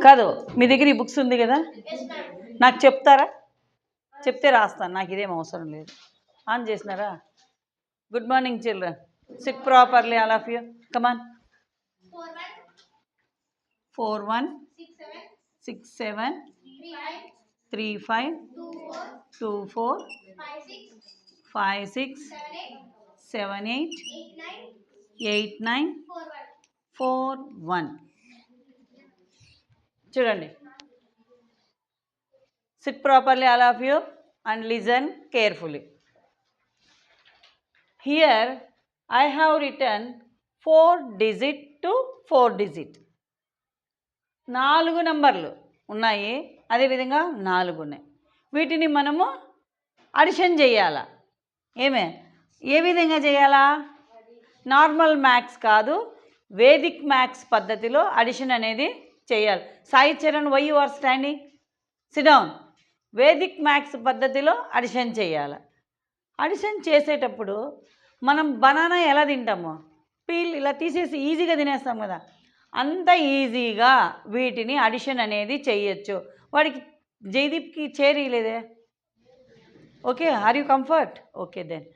కాదు, మీ దగ్గర ఈ బుక్స్ ఉంది కదా, నాకు చెప్తారా? చెప్తే రాస్తాను, నాకు ఇదేం అవసరం లేదు. ఆన్ చేసినారా? Good morning children, SIT properly all of you. కమాన్. 4 1 6 7 3 5 2 4 5 6 7 8 8 9 4 1. చూడండి. Sit properly all of you and listen carefully. Here I have written 4 digit to 4 digit. 4 నంబర్లు ఉన్నాయి, అదేవిధంగా 4 ఉన్నాయి. వీటిని మనము అడిషన్ చేయాలా? ఏ విధంగా చేయాలా? నార్మల్ మ్యాథ్స్ కాదు, వేదిక్ మ్యాథ్స్ పద్ధతిలో అడిషన్ అనేది చేయాలి. Sai Charan, why you are standing? Sit down. Vedic maths పద్ధతిలో అడిషన్ చేయాలి. అడిషన్ చేసేటప్పుడు మనం బనానా ఎలా తింటాము? పీల్ ఇలా తీసేసి ఈజీగా తినేస్తాం కదా, అంత ఈజీగా వీటిని అడిషన్ అనేది చేయొచ్చు. వాడికి జైదీప్కి చేరియలేదే. Okay, are you comfort? Okay then.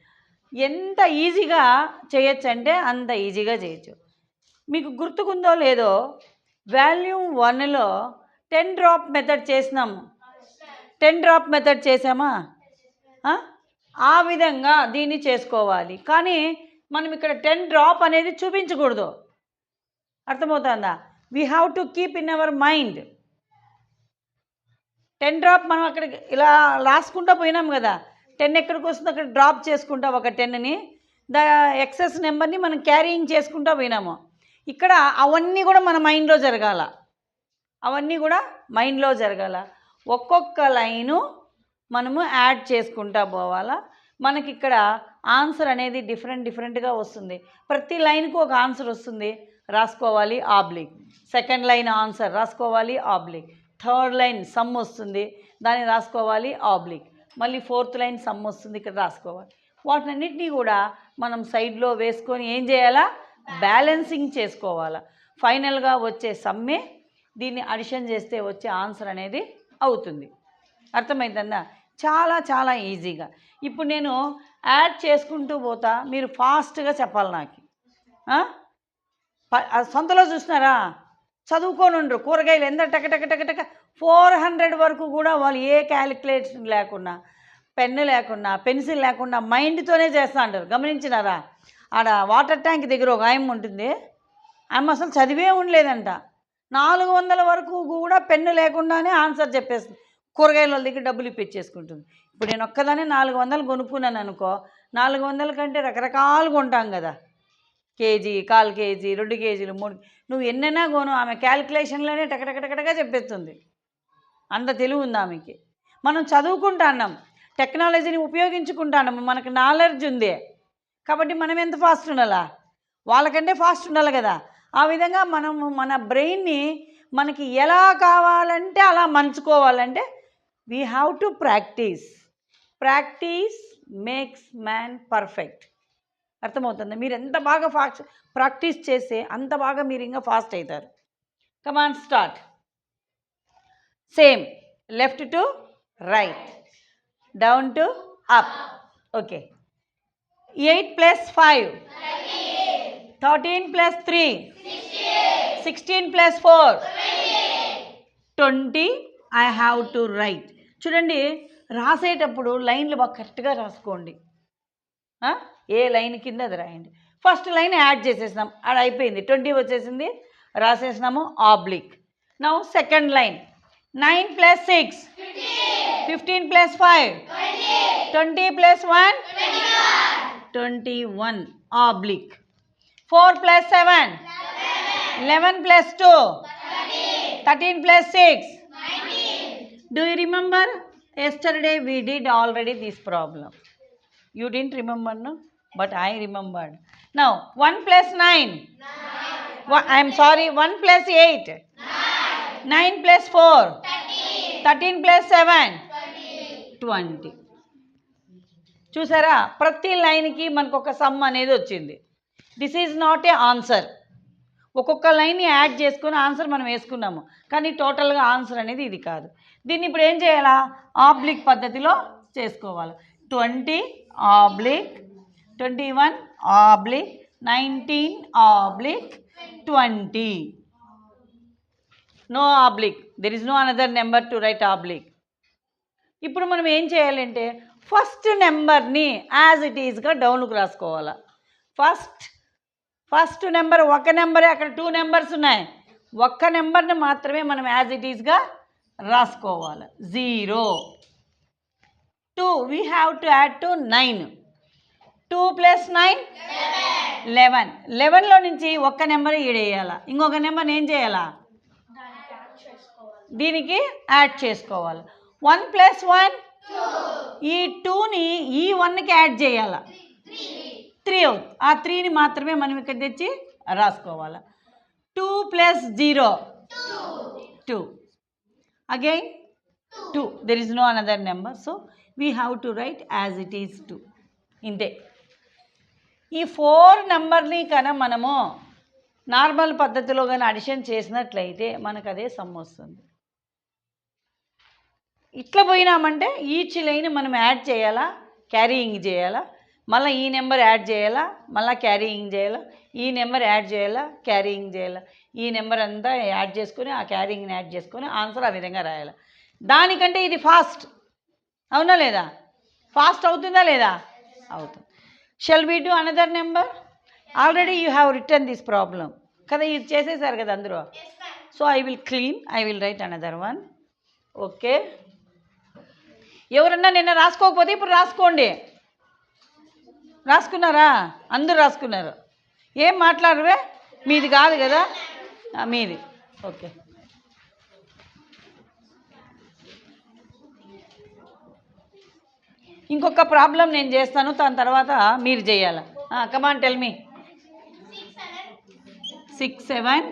ఎంత ఈజీగా చేయొచ్చు అంటే అంత ఈజీగా చేయొచ్చు. మీకు గుర్తుకుందో లేదో, వాల్యూమ్ 1లో 10 డ్రాప్ మెథడ్ చేసినాము. 10 డ్రాప్ మెథడ్ చేసామా? ఆ విధంగా దీన్ని చేసుకోవాలి. కానీ మనం ఇక్కడ 10 డ్రాప్ అనేది చూపించకూడదు. అర్థమవుతుందా? We have to keep in our mind. 10 drop మనం అక్కడ ఇలా రాసుకుంటూ పోయినాం కదా, 10 ఎక్కడికి వస్తుందో అక్కడ డ్రాప్ చేసుకుంటా ఒక 10ని, ఎక్సెస్ నెంబర్ని మనం క్యారీయింగ్ చేసుకుంటూ పోయినాము. ఇక్కడ అవన్నీ కూడా మన మైండ్లో జరగాల. ఒక్కొక్క లైను మనము యాడ్ చేసుకుంటా పోవాలా. మనకి ఇక్కడ ఆన్సర్ అనేది డిఫరెంట్గా వస్తుంది. ప్రతి లైన్కు ఒక ఆన్సర్ వస్తుంది, రాసుకోవాలి ఆబ్లిక్. సెకండ్ లైన్ ఆన్సర్ రాసుకోవాలి ఆబ్లిక్. థర్డ్ లైన్ సమ్ వస్తుంది, దాన్ని రాసుకోవాలి ఆబ్లిక్. మళ్ళీ ఫోర్త్ లైన్ సమ్ వస్తుంది, ఇక్కడ రాసుకోవాలి. వాటినన్నిటినీ కూడా మనం సైడ్లో వేసుకొని ఏం చేయాలా? బ్యాలెన్సింగ్ చేసుకోవాలా. ఫైనల్గా వచ్చే సమ్మే దీన్ని అడిషన్ చేస్తే వచ్చే ఆన్సర్ అనేది అవుతుంది. అర్థమైందా? చాలా ఈజీగా. ఇప్పుడు నేను యాడ్ చేసుకుంటూ పోతా, మీరు ఫాస్ట్గా చెప్పాలి నాకు. సొంతలో చూసినారా? చదువుకొని ఉండరు. కూరగాయలు ఎంత టక 400 వరకు కూడా వాళ్ళు ఏ క్యాలిక్యులేషన్ లేకుండా, పెన్ను లేకుండా, పెన్సిల్ లేకుండా మైండ్తోనే చేస్తూ ఉంటారు. గమనించినారా? ఆడ వాటర్ ట్యాంక్ దగ్గర ఒక ఆయమ్మ ఉంటుంది, ఆమె అసలు చదివే ఉండలేదంట. 400 వరకు కూడా పెన్ను లేకుండానే ఆన్సర్ చెప్పేస్తుంది. కూరగాయల వాళ్ళ దగ్గర డబ్బులు ఇప్పించేసుకుంటుంది. ఇప్పుడు నేను ఒక్కదానే 400 కొనుక్కున్నాను అనుకో, 400 కంటే రకరకాలు కొంటాం కదా, కేజీ, 1/4 కేజీ, 2 కేజీలు, 3. నువ్వు ఎన్నైనా కొను, ఆమె క్యాలిక్యులేషన్లోనే టకటకటకటగా చెప్పేస్తుంది. అంత తెలివి ఉంది ఆమెకి. మనం చదువుకుంటున్నాం, టెక్నాలజీని ఉపయోగించుకుంటున్నాము, మనకు నాలెడ్జ్ ఉంది కాబట్టి మనం ఎంత ఫాస్ట్ ఉండాలా? వాళ్ళకంటే ఫాస్ట్ ఉండాలి కదా. ఆ విధంగా మనము మన బ్రెయిన్ని మనకి ఎలా కావాలంటే అలా మంచుకోవాలంటే we have to practice makes man perfect. అర్థమవుతుంది? మీరు ఎంత బాగా ప్రాక్టీస్ చేస్తే అంత బాగా మీరు ఇంకా ఫాస్ట్ అవుతారు. Come on start. Same, left to right, down to up. Okay. 8 + 5 13 + 3 16 + 4 20. I have to right. చూడండి, రాసేటప్పుడు లైన్లు బాగా కరెక్ట్గా రాసుకోండి. ఏ లైన్ కింద అది రాయండి. ఫస్ట్ లైన్ యాడ్ చేసేసినాం, అది అయిపోయింది, 20 వచ్చేసింది, రాసేసినాము oblique. Now second line 9 + 6 15 + 5 20 + 1 21 oblique. 4 + 7 11 + 2 13 + 6 Do you remember? Yesterday we did already this problem. You didn't remember, no? But I remembered. Now 1 + 9 I am sorry, 1 + 8 9 + 4 13 + 7 20. చూసారా? ప్రతి లైన్కి మనకు ఒక సమ్ అనేది వచ్చింది. This is not a answer. ఒక్కొక్క లైన్ని add చేసుకొని ఆన్సర్ మనం వేసుకున్నాము, కానీ టోటల్గా ఆన్సర్ అనేది ఇది కాదు. దీన్ని ఇప్పుడు ఏం చేయాలా? ఆబ్లిక్ పద్ధతిలో చేసుకోవాలి. 20 oblique 21 oblique 19 oblique 20. No oblique, there is no another number to write oblique. ఇప్పుడు మనం ఏం చేయాలంటే ఫస్ట్ నెంబర్ని యాజ్ ఇట్ ఈజ్గా డౌన్కి రాసుకోవాలి. ఫస్ట్ నెంబర్ ఒక నెంబరే, అక్కడ 2 నెంబర్స్ ఉన్నాయి, ఒక్క నెంబర్ని మాత్రమే మనం యాజ్ ఇట్ ఈజ్గా రాసుకోవాలి. 0 2 we have to add to 9. 2 + 9 11. 11లో నుంచి ఒక్క నెంబర్ ఈడేయాలి, ఇంకొక నెంబర్ ఏం చేయాలా? దీనికి యాడ్ చేసుకోవాలి. 1 + 1 ఈ 2ని ఈ 1కి యాడ్ చేయాలి, 3 అవుతుంది. ఆ 3ని మాత్రమే మనం ఇక్కడ తెచ్చి రాసుకోవాలి. 2 + 0 2. Again 2, there is no another number, so we have to write as it is 2. ఇంతే. ఈ 4 నెంబర్ని కన్నా మనము నార్మల్ పద్ధతిలో కానీ అడిషన్ చేసినట్లయితే మనకు అదే సమ్ వస్తుంది. ఇట్లా పోయినామంటే ఈచ్ లైన్ మనం యాడ్ చేయాలా, క్యారీయింగ్ చేయాలా, మళ్ళీ ఈ నెంబర్ యాడ్ చేయాలా, మళ్ళీ క్యారీయింగ్ చేయాలా, ఈ నెంబర్ యాడ్ చేయాలా, క్యారీయింగ్ చేయాలా, ఈ నెంబర్ అంతా యాడ్ చేసుకొని ఆ క్యారీయింగ్ని యాడ్ చేసుకొని ఆన్సర్ ఆ విధంగా రాయాలి. దానికంటే ఇది ఫాస్ట్, అవునా లేదా? ఫాస్ట్ అవుతుందా లేదా? అవుతుంది. Shall we do another number? Already you have written this problem కదా, ఇది చేసేసారు కదా అందరూ. So I will clean, I will write another one. Okay, ఎవరన్నా నిన్న రాసుకోకపోతే ఇప్పుడు రాసుకోండి. రాసుకున్నారా? అందరూ రాసుకున్నారు. ఏం మాట్లాడరువే? మీది కాదు కదా, మీది. ఓకే, ఇంకొక ప్రాబ్లం నేను చేస్తాను, దాని తర్వాత మీరు చేయాలి. Come on tell me. 6 7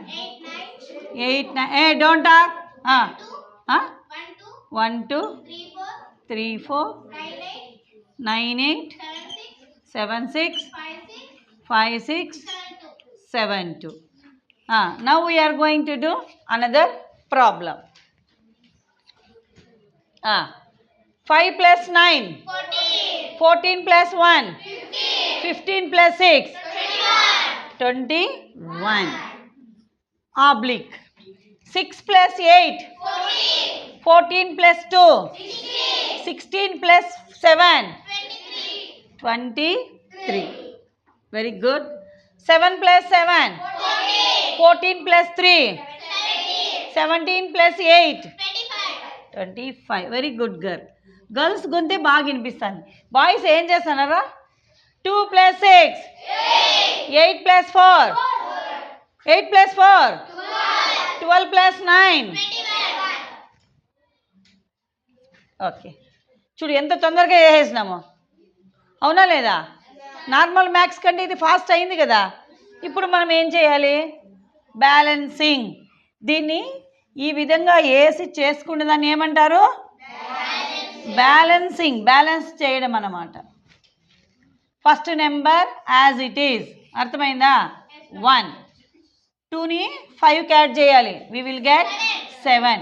8 9 don't talk. 1 2 3 4 9 8 7 6 5 6 7 2. Now we are going to do another problem. 5 + 9 14 + 1 15 + 6 21. Oblique 6 + 8 14 + 2 16 + 7 23. Very good. 7 + 7 14 + 3 17 + 8 25. Very good girls గొంతే బాగా వినిపిస్తుంది. బాయ్స్ ఏం చేస్తున్నారా? 2 + 6 8 + 4 8 + 4 12 + 9. ఓకే, చూడు ఎంత తొందరగా వేసేసినాము, అవునా లేదా? నార్మల్ మ్యాథ్స్ కంటే ఇది ఫాస్ట్ అయింది కదా. ఇప్పుడు మనం ఏం చేయాలి? బ్యాలెన్సింగ్. దీన్ని ఈ విధంగా వేసి చేసుకునే దాన్ని ఏమంటారు? బ్యాలెన్సింగ్. బ్యాలెన్స్ చేయడం అన్నమాట. First number as it is, అర్థమైందా? 1. 2ని 5కి యాడ్ చేయాలి, వి విల్ గెట్ 7.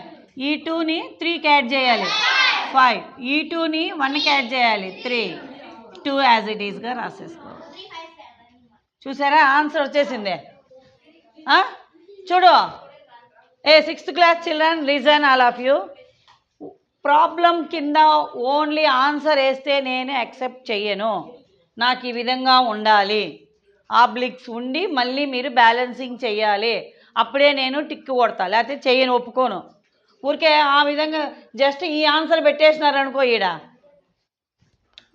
ఈ 2ని 3కి యాడ్ చేయాలి, 5. ఈ 2ని 1కి యాడ్ చేయాలి, 3. 2 యాజ్ ఇట్ ఈజ్గా రాసేసుకోవాలి. చూసారా, ఆన్సర్ వచ్చేసిందే. చూడు, 6th class children, listen all of you. Problem కింద ఓన్లీ ఆన్సర్ వేస్తే నేను యాక్సెప్ట్ చెయ్యను, నాకు ఈ విధంగా ఉండాలి. ఆబ్లిక్స్ ఉండి మళ్ళీ మీరు బ్యాలెన్సింగ్ చెయ్యాలి, అప్పుడే నేను టిక్ కొడతా, లేకపోతే చెయ్యను, ఒప్పుకోను. ఊరికే ఆ విధంగా జస్ట్ ఈ ఆన్సర్ పెట్టేసినారనుకో, ఈడ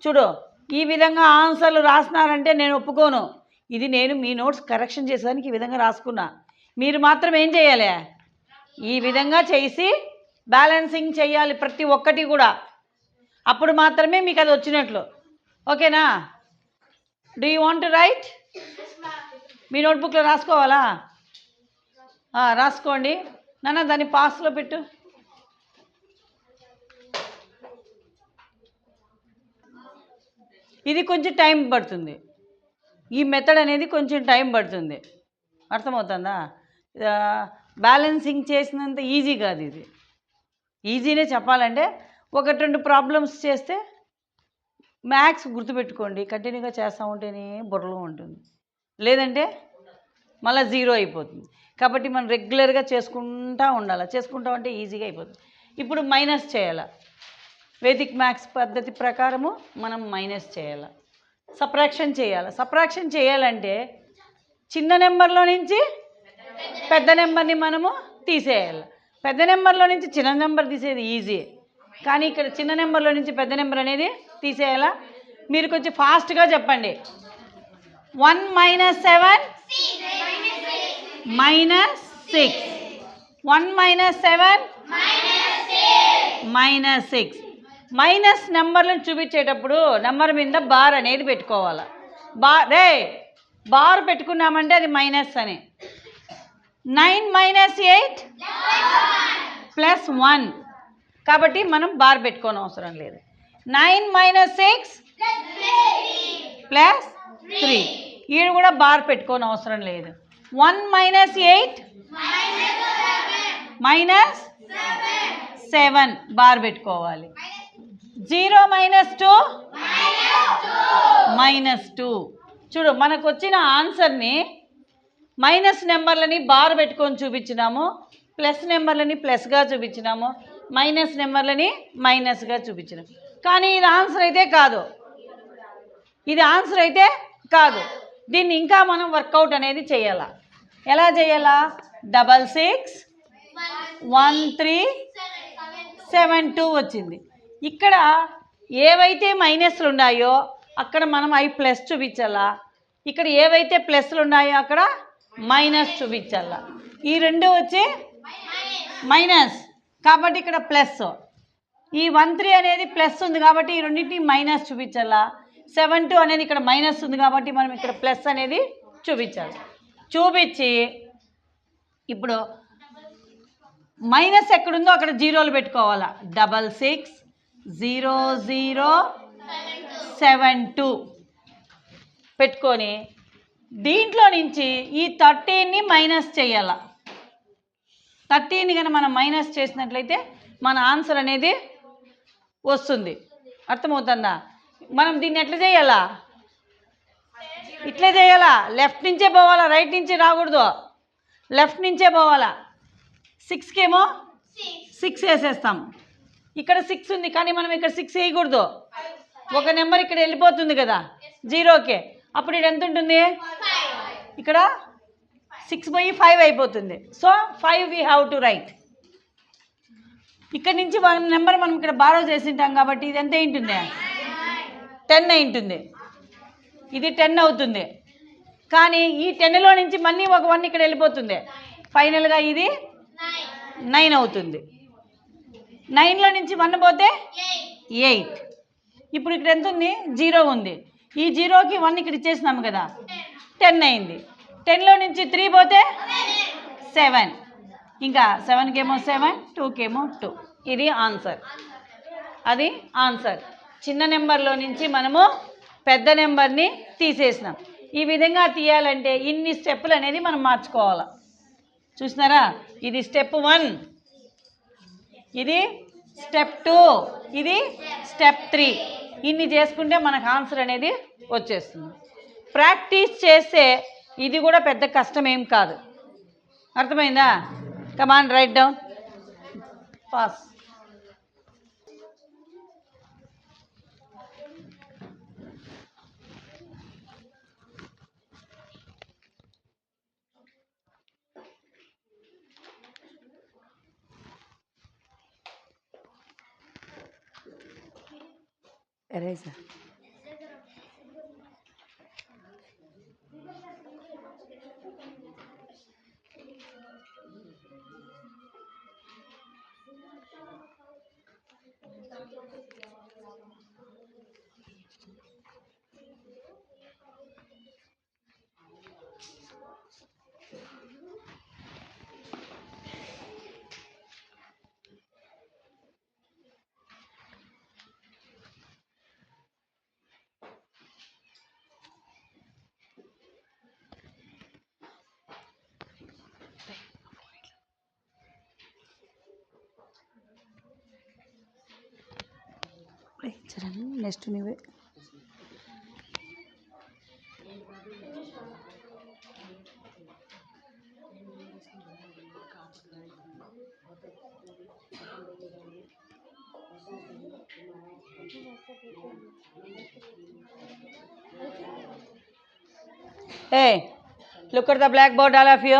చూడు ఈ విధంగా ఆన్సర్లు రాసినారంటే నేను ఒప్పుకోను. ఇది నేను మీ నోట్స్ కరెక్షన్ చేసేదానికి ఈ విధంగా రాసుకున్నా. మీరు మాత్రం ఏం చేయాలి? ఈ విధంగా చేసి బ్యాలెన్సింగ్ చేయాలి ప్రతి ఒక్కటి కూడా, అప్పుడు మాత్రమే మీకు అది వచ్చినట్లు. ఓకేనా? Do you want to write? మీ నోట్బుక్లో రాసుకోవాలా? రాసుకోండి నాన్న, దాన్ని పాస్లో పెట్టు. ఇది కొంచెం టైం పడుతుంది, ఈ మెథడ్ అనేది కొంచెం టైం పడుతుంది, అర్థమవుతుందా? బ్యాలెన్సింగ్ చేసినంత ఈజీ కాదు ఇది. ఈజీనే చెప్పాలంటే 1-2 ప్రాబ్లమ్స్ చేస్తే మ్యాథ్స్ గుర్తుపెట్టుకోండి, కంటిన్యూగా చేస్తూ ఉంటేనే బుర్రలో ఉంటుంది, లేదంటే మళ్ళీ జీరో అయిపోతుంది. కాబట్టి మనం రెగ్యులర్గా చేసుకుంటూ ఉండాలి. చేసుకుంటా ఉంటే ఈజీగా అయిపోతుంది. ఇప్పుడు మైనస్ చేయాలి. వేదిక్ మ్యాథ్స్ పద్ధతి ప్రకారము మనం మైనస్ చేయాలి, సబ్ట్రాక్షన్ చేయాలి. సబ్ట్రాక్షన్ చేయాలంటే చిన్న నెంబర్లో నుంచి పెద్ద నెంబర్ని మనము తీసేయాలి. పెద్ద నెంబర్లో నుంచి చిన్న నెంబర్ తీసేది ఈజీ, కానీ ఇక్కడ చిన్న నెంబర్లో నుంచి పెద్ద నెంబర్ అనేది తీసేయాలా. మీరు కొంచెం ఫాస్ట్గా చెప్పండి. 1 - 7 -6. 1 - 7 -6. మైనస్ నెంబర్లను చూపించేటప్పుడు నెంబర్ మీద బార్ అనేది పెట్టుకోవాలి. బార్ పెట్టుకున్నామంటే అది మైనస్ అని. 9 - 8 +1, కాబట్టి మనం బార్ పెట్టుకోని అవసరం లేదు. 9 - 6 +3, ఈడు కూడా బార్ పెట్టుకోని అవసరం లేదు. 1 - 8 -7 బార్ పెట్టుకోవాలి. 0 - 2 -2. చూడు, మనకు వచ్చిన ఆన్సర్ని మైనస్ నెంబర్లని బార్ పెట్టుకొని చూపించినాము, ప్లస్ నెంబర్లని ప్లస్గా చూపించినాము, మైనస్ నెంబర్లని మైనస్గా చూపించినాము. కానీ ఇది ఆన్సర్ అయితే కాదు, ఇది ఆన్సర్ అయితే కాదు. దీన్ని ఇంకా మనం వర్కౌట్ అనేది చేయాలా. ఎలా చేయాలా? 66 13 72 వచ్చింది. ఇక్కడ ఏవైతే మైనస్లు ఉన్నాయో అక్కడ మనం అవి ప్లస్ చూపించాలా, ఇక్కడ ఏవైతే ప్లస్లు ఉన్నాయో అక్కడ మైనస్ చూపించాలా. ఈ రెండు వచ్చి మైనస్, కాబట్టి ఇక్కడ ప్లస్. ఈ 13 అనేది ప్లస్ ఉంది కాబట్టి ఈ రెండింటిని మైనస్ చూపించాలా. 72 అనేది ఇక్కడ మైనస్ ఉంది కాబట్టి మనం ఇక్కడ ప్లస్ అనేది చూపించాలి. చూపించి ఇప్పుడు మైనస్ ఎక్కడుందో అక్కడ జీరోలు పెట్టుకోవాలా. 66 0 0 7 2 పెట్టుకొని దీంట్లో నుంచి ఈ 13ని మైనస్ చేయాల. 13ని కనుక మనం మైనస్ చేసినట్లయితే మన ఆన్సర్ అనేది వస్తుంది. అర్థమవుతుందా? మనం దీన్ని ఎట్లా చేయాలా? ఇట్లే చేయాలా. లెఫ్ట్ నుంచే పోవాలా, రైట్ నుంచి రాకూడదు, లెఫ్ట్ నుంచే పోవాలా. 6కి ఏమో 6 వేసేస్తాం. ఇక్కడ 6 ఉంది కానీ మనం ఇక్కడ 6 వేయకూడదు. ఒక నెంబర్ ఇక్కడ వెళ్ళిపోతుంది కదా 0కి, అప్పుడు ఇక్కడ ఎంత ఉంటుంది? ఇక్కడ 6 పోయి 5 అయిపోతుంది. So 5 we have to right. ఇక్కడ నుంచి 1 నెంబర్ మనం ఇక్కడ బారో చేసింటాం కాబట్టి ఇది ఎంత అయింటుంది? 10 అయింటుంది. ఇది 10 అవుతుంది. కానీ ఈ 10లో నుంచి మళ్ళీ ఒక 1 ఇక్కడ వెళ్ళిపోతుంది. ఫైనల్గా ఇది 9 అవుతుంది. 9లో నుంచి 1 పోతే 8. ఇప్పుడు ఇక్కడ ఎంత ఉంది? 0 ఉంది. ఈ 0కి 1 ఇక్కడ ఇచ్చేసినాము కదా, 10 అయింది. 10లో నుంచి 3 పోతే 7. ఇంకా 7కి ఏమో 7, 2కి ఏమో 2. ఇది ఆన్సర్. అది ఆన్సర్. చిన్న నెంబర్లో నుంచి మనము పెద్ద నెంబర్ని తీసేసినాం. ఈ విధంగా తీయాలంటే ఇన్ని స్టెప్పులు అనేది మనం మార్చుకోవాలి. చూసినారా? ఇది స్టెప్ 1, ఇది స్టెప్ 2, ఇది స్టెప్ 3. ఇన్ని చేసుకుంటే మనకు ఆన్సర్ అనేది వచ్చేస్తుంది. ప్రాక్టీస్ చేస్తే ఇది కూడా పెద్ద కష్టం ఏం కాదు. అర్థమైందా? Come on, write down pass. Eraser. Bye. Charan next నువ్వే. Hey look at the blackboard all of you.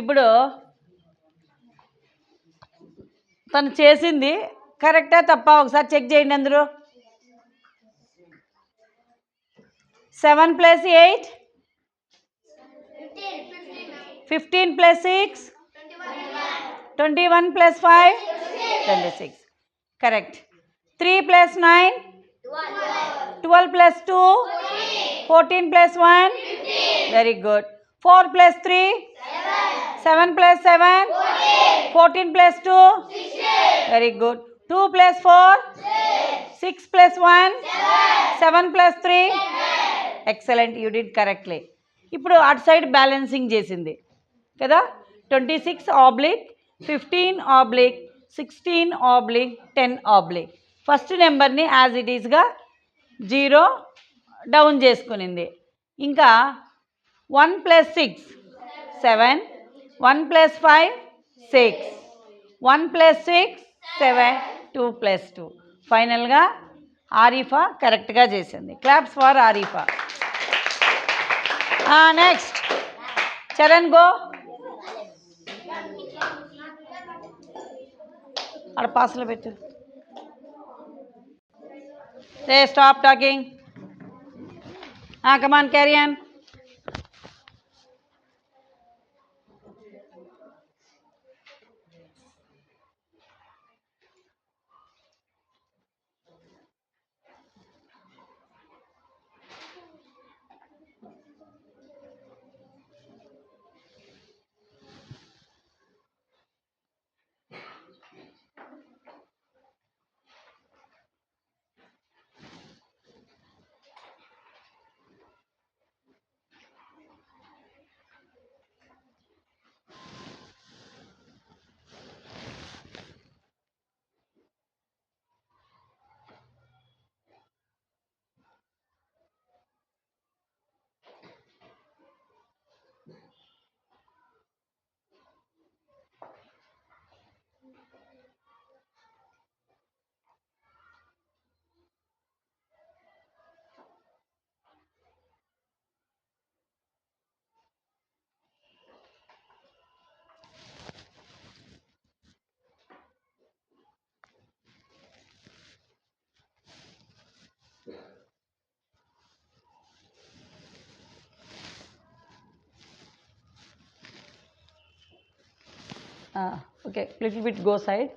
ఇప్పుడు తను చేసింది కరెక్టా తప్ప ఒకసారి చెక్ చేయండి అందరూ. 7 + 8 15 + 6 21 + 5 26. Correct. 3 + 9 12 + 2 14 + 1 very good. 4 + 3 7 + 7 14 + 2 very good. 2 + 4 6 + 1 7 + 3 excellent, you did correctly. ఇప్పుడు అటు సైడ్ బ్యాలెన్సింగ్ చేసింది కదా. 26/15/16/10 ఫస్ట్ నెంబర్ని యాజ్ ఇట్ ఈస్గా 0 డౌన్ చేసుకునింది. ఇంకా 1 + 6 7 1 + 5 6 1 + 6 7 2 + 2 ఫైనల్గా ఆరిఫా కరెక్ట్గా చేసింది. Claps for Arifa. Next Charan go. అక్కడ పాసులో పెట్టు. రే stop talking. Come on carry on. Okay, little bit go side.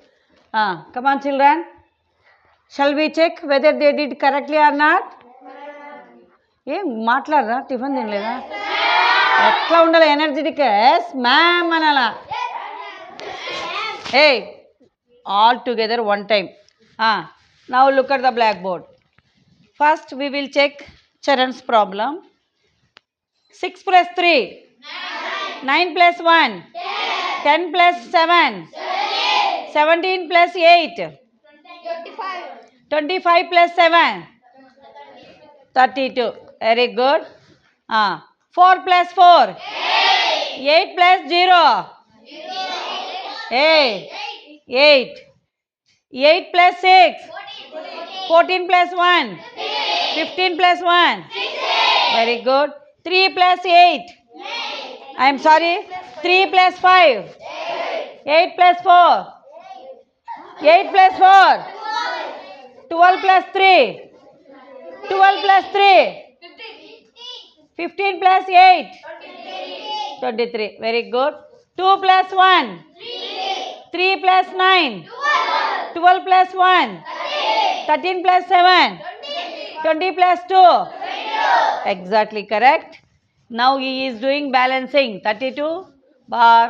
Come on children, shall we check whether they did correctly or not? ఏం మాట్లాడరా? టిఫిన్ తినలేదా? ఎట్లా ఉండాలి ఎనర్జెటిక్? ఎస్ మ్యామ్ అనాలా? Hey all together one time. Now look at the blackboard. First we will check Charan's problem. 6 + 3 9 + 1 10 + 7 17 + 8 25 + 7 32. Very good. 4 + 4 8 + 0 8 8 + 6 14 + 1 15 + 1 very good. 3 + 8 I am sorry 3 + 5 8 + 4 8 + 4 12 + 3 12 + 3 15 + 8 23 very good. 2 + 1 3 + 9 12 + 1 13 + 7 20 + 2 exactly correct. Now he is doing balancing. 32 bar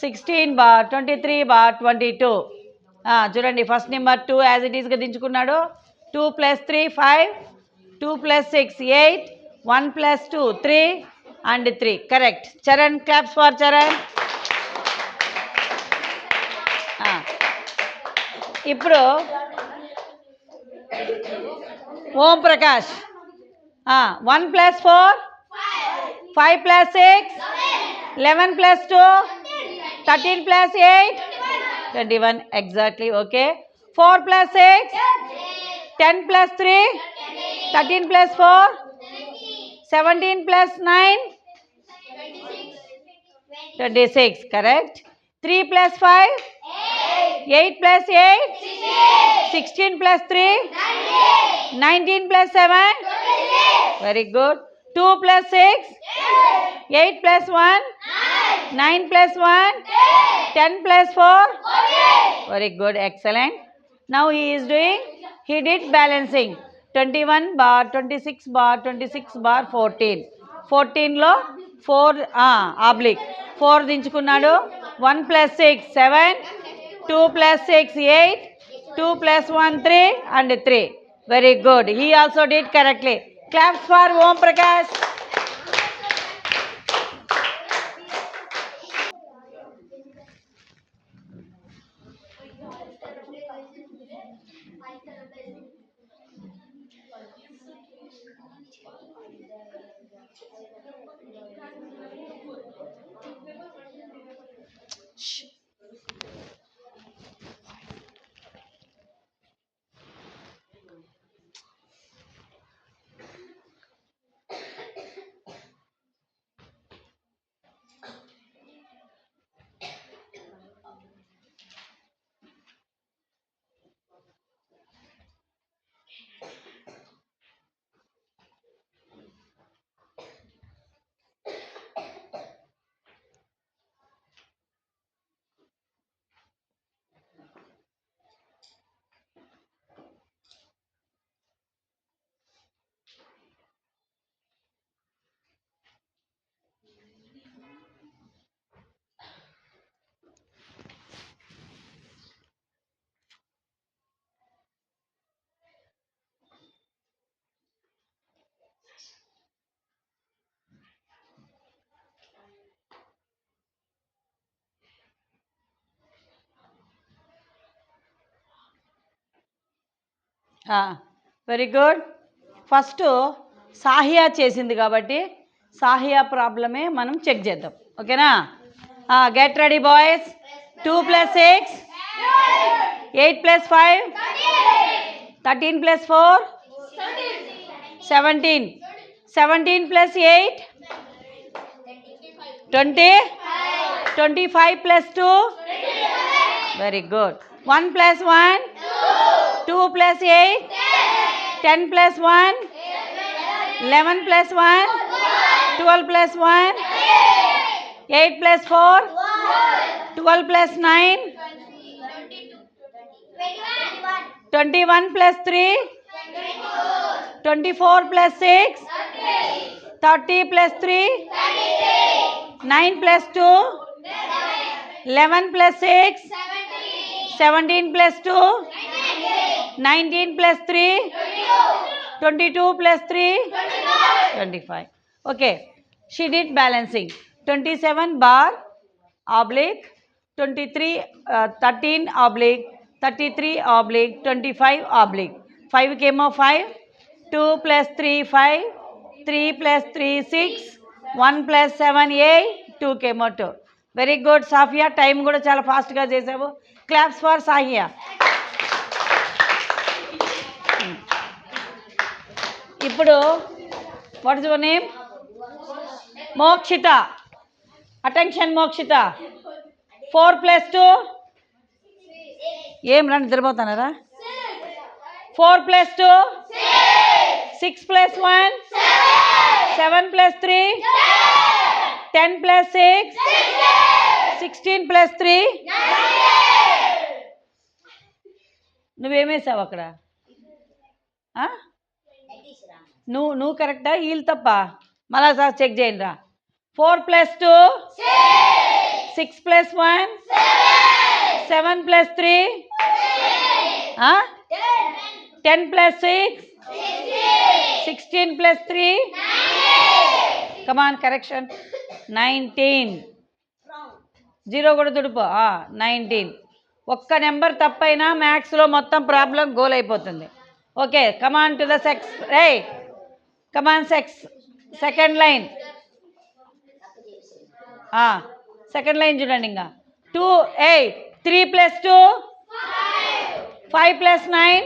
16 bar 23 bar 22. చూడండి first number 2 as it ఈస్గా దించుకున్నాడు. 2 + 3 5 2 + 6 8 1 + 2 3 and 3 correct. Charan, claps for Charan. ఇప్పుడు Om Prakash. 1 plus 4, 5 plus 6, 11 plus 2, 13 plus 8, 21. Exactly. Okay. 4 plus 6, 10 plus 3, 13 plus 4, 17 plus 9, 26. Correct. 3 plus 5, 8 plus 8, 16 plus 3, 19 plus 7. Very good. 2 plus 6, 8 plus 1, 9 plus 1, 10 plus 4. Very good. Excellent. Now he did balancing. 21 bar, 26 bar, 26 bar, 14. 14 లో 4 oblique 4 దించుకున్నాడు. 1 plus 6 7, 2 plus 6 8, 2 plus 1 3 and 3. Very good. He also did correctly. Claps for Om Prakash. Very good. First Sahiya చేసింది కాబట్టి సాహియా ప్రాబ్లమే మనం check చేద్దాం. ఓకేనా? Get ready boys. 2 plus 6, 8 plus 5, 13 plus 4, 17. 17 plus 8, 20. 25 plus 2. Very good. 1 plus 1, 2 plus 8, 10 plus 1, 11 plus 1, 12 plus 1, 8 plus 4, 12 plus 9, 21 plus 3, 24 plus 6, 30 plus 3, 9 plus 2, 11 plus 6, 17 plus 2, 19 plus 3, 22 plus 3, 25. Okay. She did balancing. 27 bar oblique, 13 oblique, 33 oblique, 25 oblique. 5 came off 5. 2 plus 3 5, 3 plus 3 6, 1 plus 7 8, 2 came out 2. Very good Safia. Time కూడా చాలా ఫాస్ట్గా చేసావు. Claps for Sahia. ఇప్పుడు what is your name? Mokshita. Attention Mokshita. 4 plus 2. ఏం రా నిద్రపోతున్నారా? 4 plus 2, 6 plus 1, 7 plus 3, 10 plus 6, 16 plus 3. నువ్వేమేసావు అక్కడ? నువ్వు కరెక్టా? వీళ్ళు తప్ప? మళ్ళా సార్ చెక్ చేయండి రా. 4 plus 2, 6 plus 1, 7 plus 3, 10 plus 6, 16 plus 3. Come on, correction. 19. 0 కూడా తుడిపో. 19. ఒక్క నెంబర్ తప్పైనా మ్యాథ్స్లో మొత్తం ప్రాబ్లం గోల్ అయిపోతుంది. Okay, come on to the come on second line. Second line చూడండి. ఇంకా 2 8 3 + 2 5 + 9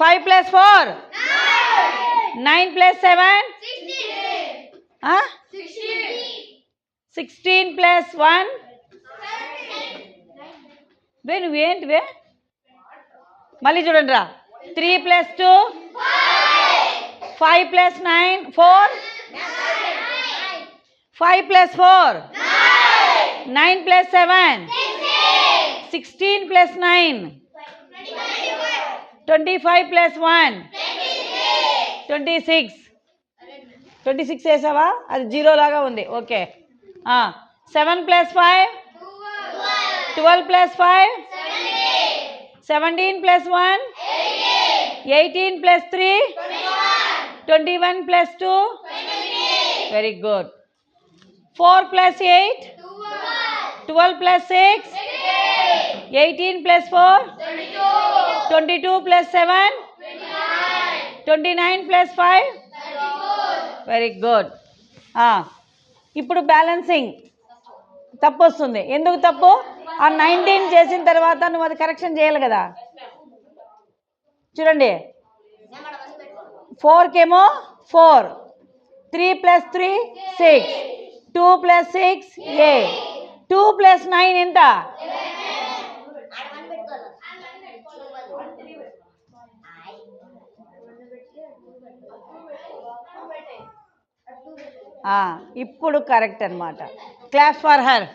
5 + 4 9 + 7 16 + 1 వే నువ్వేంటి వే మళ్ళీ చూడండి రా. 3 + 2 5 + 9 4 5 + 4 9 + 7 16 + 9 25 + 1 26 వేసావా? అది 0 లాగా ఉంది. Okay. 7 + 5 12 + 5 17 + 1 18 + 3 21 + 2 very good. 4 + 8 12 + 6 18 + 4 22 + 7 29 + 5 very good. ఇప్పుడు బ్యాలెన్సింగ్ తప్పు వస్తుంది. ఎందుకు తప్పు? ఆ 19 చేసిన తర్వాత నువ్వు అది కరెక్షన్ చేయాలి కదా. చూడండి, 4కేమో 4 3 + 3 6 2 + 6 8 2 + 9 ఎంత? ఇప్పుడు కరెక్ట్ అనమాట. Claps for her.